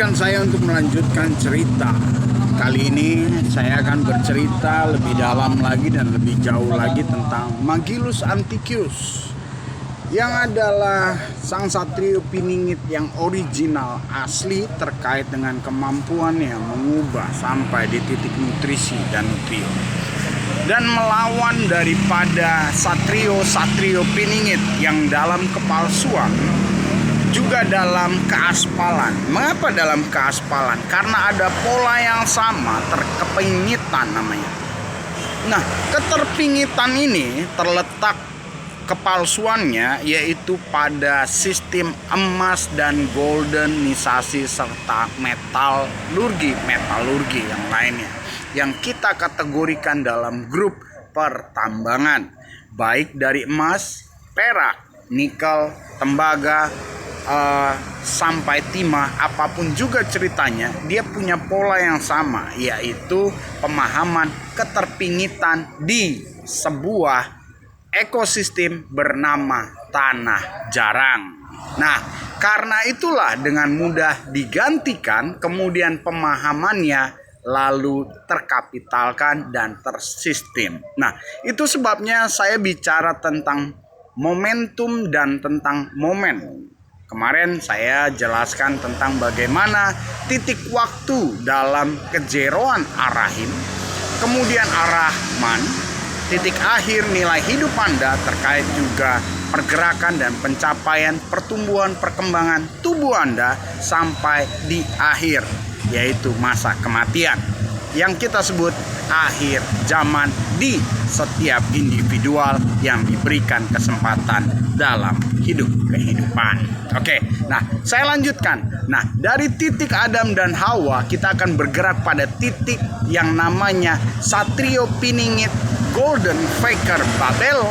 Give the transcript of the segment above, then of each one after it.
Izinkan saya untuk melanjutkan cerita. Kali ini saya akan bercerita lebih dalam lagi dan lebih jauh lagi tentang Magillus Anticius, yang adalah sang satrio piningit yang original asli terkait dengan kemampuannya mengubah sampai di titik nutrisi dan nutrio, dan melawan daripada satrio piningit yang dalam kepalsuan, juga dalam keaspalan. Mengapa dalam keaspalan? Karena ada pola yang sama, terkepingitan namanya. Nah, keterpingitan ini terletak kepalsuannya yaitu pada sistem emas dan goldenisasi serta metalurgi yang lainnya, yang kita kategorikan dalam grup pertambangan, baik dari emas, perak, nikel, tembaga, sampai timah. Apapun juga ceritanya, dia punya pola yang sama, yaitu pemahaman keterpingitan di sebuah ekosistem bernama tanah jarang. Nah, karena itulah dengan mudah digantikan, kemudian pemahamannya lalu terkapitalkan dan tersistem. Nah, itu sebabnya saya bicara tentang momentum dan tentang momen. Kemarin saya jelaskan tentang bagaimana titik waktu dalam kejeroan Ar-Rahim, kemudian Ar-Rahman, titik akhir nilai hidup Anda terkait juga pergerakan dan pencapaian pertumbuhan perkembangan tubuh Anda sampai di akhir, yaitu masa kematian, yang kita sebut akhir zaman di setiap individual yang diberikan kesempatan dalam kehidupan. Oke, nah saya lanjutkan. Nah, dari titik Adam dan Hawa kita akan bergerak pada titik yang namanya satrio piningit Golden Faker Babel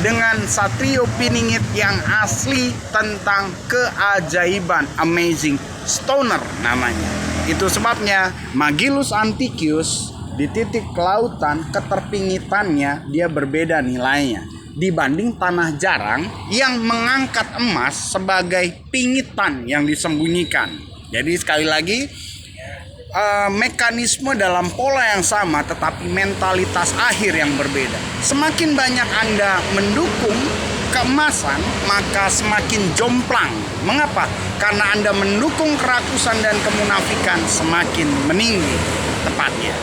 dengan satrio piningit yang asli tentang keajaiban, amazing stoner namanya. Itu sebabnya Magillus Anticius di titik kelautan keterpingitannya dia berbeda nilainya dibanding tanah jarang yang mengangkat emas sebagai pingitan yang disembunyikan. Jadi sekali lagi, mekanisme dalam pola yang sama tetapi mentalitas akhir yang berbeda. Semakin banyak Anda mendukung keemasan, maka semakin jomplang. Mengapa? Karena Anda mendukung kerakusan dan kemunafikan, semakin meninggi tepatnya.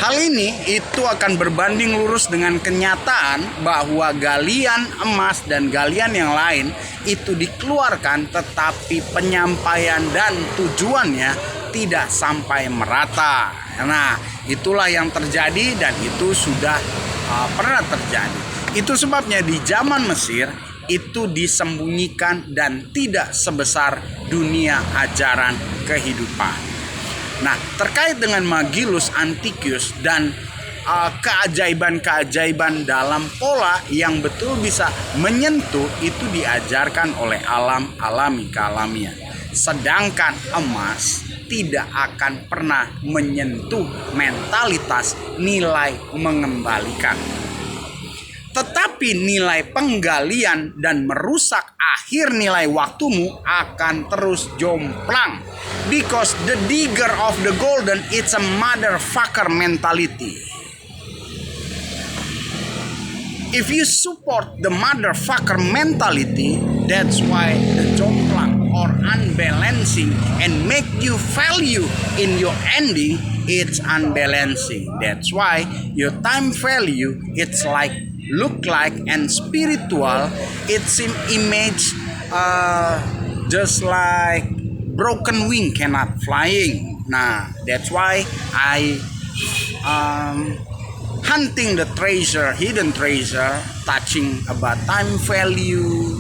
Hal ini itu akan berbanding lurus dengan kenyataan bahwa galian emas dan galian yang lain itu dikeluarkan, tetapi penyampaian dan tujuannya tidak sampai merata. Nah, itulah yang terjadi dan itu sudah pernah terjadi. Itu sebabnya di zaman Mesir itu disembunyikan dan tidak sebesar dunia ajaran kehidupan. Nah, terkait dengan Magillus Anticius dan keajaiban-keajaiban dalam pola yang betul bisa menyentuh, itu diajarkan oleh alam alami kealamian. Sedangkan emas tidak akan pernah menyentuh mentalitas nilai mengembalikan. Tetapi nilai penggalian dan merusak akhir nilai waktumu akan terus jomplang. Because the digger of the golden, it's a motherfucker mentality. If you support the motherfucker mentality, that's why the jomplang or unbalancing and make you value in your ending, it's unbalancing. That's why your time value, it's like look like and spiritual, it seem image just like broken wing cannot flying. Nah, that's why I hunting the treasure, hidden treasure, touching about time value,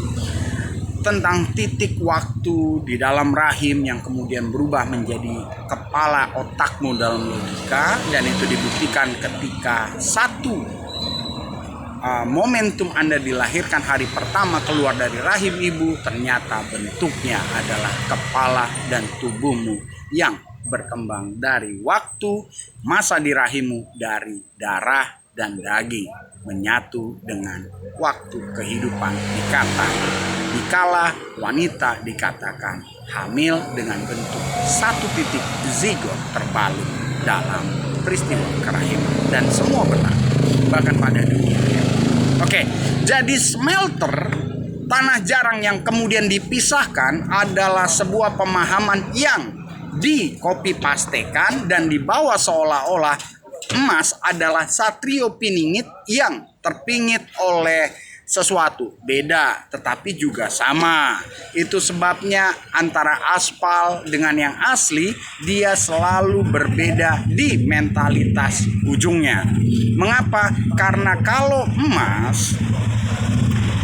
tentang titik waktu di dalam rahim yang kemudian berubah menjadi kepala otakmu dalam logika, dan itu dibuktikan ketika satu momentum Anda dilahirkan hari pertama keluar dari rahim ibu, ternyata bentuknya adalah kepala dan tubuhmu yang berkembang dari waktu masa di rahimmu, dari darah dan daging menyatu dengan waktu kehidupan dikala wanita dikatakan hamil dengan bentuk satu titik zigot terbalut dalam peristiwa kerahiman, dan semua benar bahkan pada dunia. Oke, jadi smelter tanah jarang yang kemudian dipisahkan adalah sebuah pemahaman yang di-copy pastekan dan dibawa seolah-olah emas adalah satrio piningit yang terpingit oleh sesuatu. Beda, tetapi juga sama. Itu sebabnya antara aspal dengan yang asli, dia selalu berbeda di mentalitas ujungnya. Mengapa? Karena kalau emas,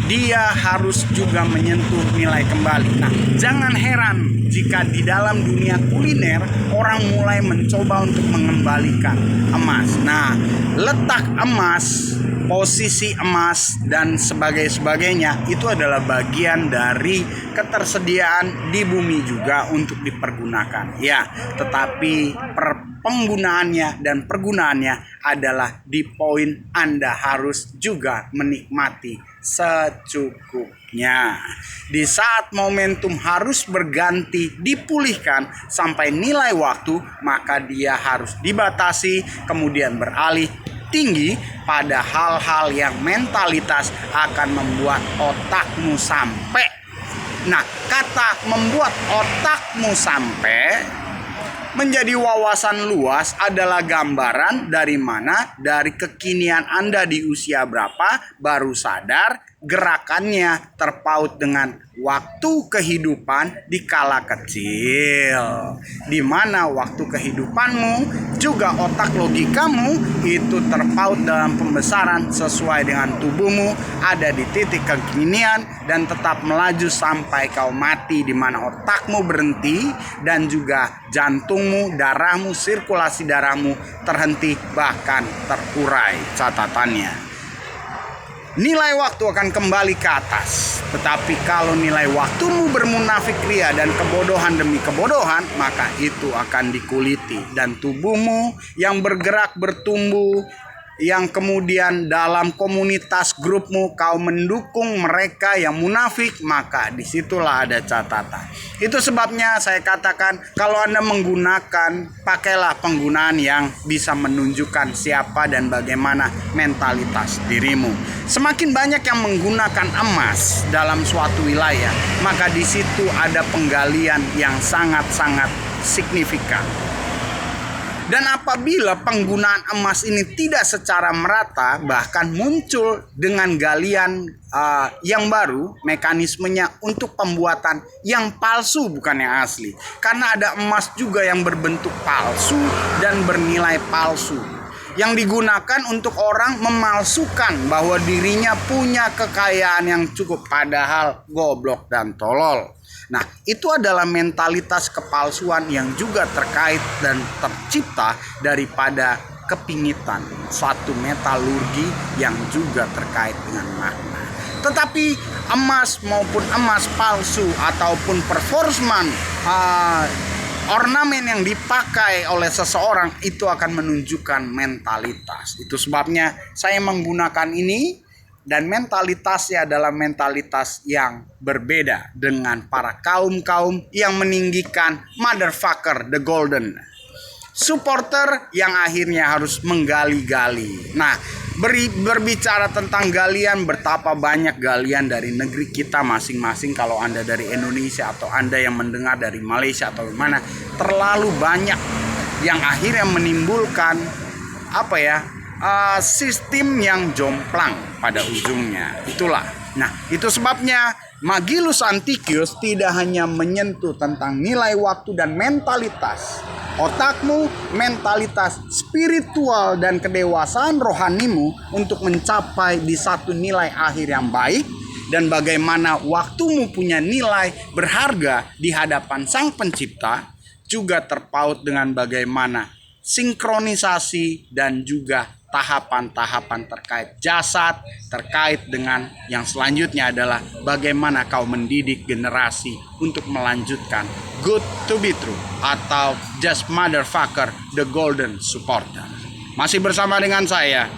dia harus juga menyentuh nilai kembali. Nah, jangan heran jika di dalam dunia kuliner orang mulai mencoba untuk mengembalikan emas. Nah, letak emas, posisi emas, dan sebagainya itu adalah bagian dari ketersediaan di bumi juga untuk dipergunakan. Ya, tetapi penggunaannya dan pergunaannya adalah di poin Anda harus juga menikmati secukupnya. Di saat momentum harus berganti, dipulihkan sampai nilai waktu, maka dia harus dibatasi, kemudian beralih tinggi pada hal-hal yang mentalitas akan membuat otakmu sampai. Nah, kata membuat otakmu sampai menjadi wawasan luas adalah gambaran dari mana, dari kekinian Anda di usia berapa baru sadar gerakannya terpaut dengan waktu kehidupan di kala kecil, di mana waktu kehidupanmu juga otak logikamu itu terpaut dalam pembesaran sesuai dengan tubuhmu ada di titik kekinian dan tetap melaju sampai kau mati, di mana otakmu berhenti dan juga jantungmu, darahmu, sirkulasi darahmu terhenti bahkan terurai. Catatannya, nilai waktu akan kembali ke atas. Tetapi kalau nilai waktumu bermunafik ria dan kebodohan demi kebodohan, maka itu akan dikuliti. Dan tubuhmu yang bergerak bertumbuh, yang kemudian dalam komunitas grupmu kau mendukung mereka yang munafik, maka disitulah ada catatan. Itu sebabnya saya katakan, kalau Anda menggunakan, pakailah penggunaan yang bisa menunjukkan siapa dan bagaimana mentalitas dirimu. Semakin banyak yang menggunakan emas dalam suatu wilayah, maka di situ ada penggalian yang sangat-sangat signifikan. Dan apabila penggunaan emas ini tidak secara merata, bahkan muncul dengan galian yang baru, mekanismenya untuk pembuatan yang palsu bukan yang asli. Karena ada emas juga yang berbentuk palsu dan bernilai palsu, yang digunakan untuk orang memalsukan bahwa dirinya punya kekayaan yang cukup, padahal goblok dan tolol. Nah, itu adalah mentalitas kepalsuan yang juga terkait dan tercipta daripada kepingitan suatu metalurgi yang juga terkait dengan makna. Tetapi emas maupun emas palsu ataupun performance ornamen yang dipakai oleh seseorang itu akan menunjukkan mentalitas. Itu sebabnya saya menggunakan ini. Dan mentalitasnya adalah mentalitas yang berbeda dengan para kaum-kaum yang meninggikan motherfucker the golden supporter yang akhirnya harus menggali-gali. Nah, berbicara tentang galian, betapa banyak galian dari negeri kita masing-masing. Kalau Anda dari Indonesia atau Anda yang mendengar dari Malaysia atau mana, terlalu banyak yang akhirnya menimbulkan sistem yang jomplang pada ujungnya. Itulah. Nah, itu sebabnya Magillus Antiochus tidak hanya menyentuh tentang nilai waktu dan mentalitas otakmu, mentalitas spiritual dan kedewasaan rohanimu untuk mencapai di satu nilai akhir yang baik, dan bagaimana waktumu punya nilai berharga di hadapan Sang Pencipta, juga terpaut dengan bagaimana sinkronisasi dan juga tahapan-tahapan terkait jasad, terkait dengan yang selanjutnya adalah bagaimana kau mendidik generasi untuk melanjutkan good to be true atau just motherfucker the golden supporter. Masih bersama dengan saya,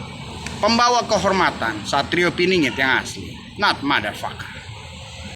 pembawa kehormatan Satrio Piningit yang asli, not motherfucker.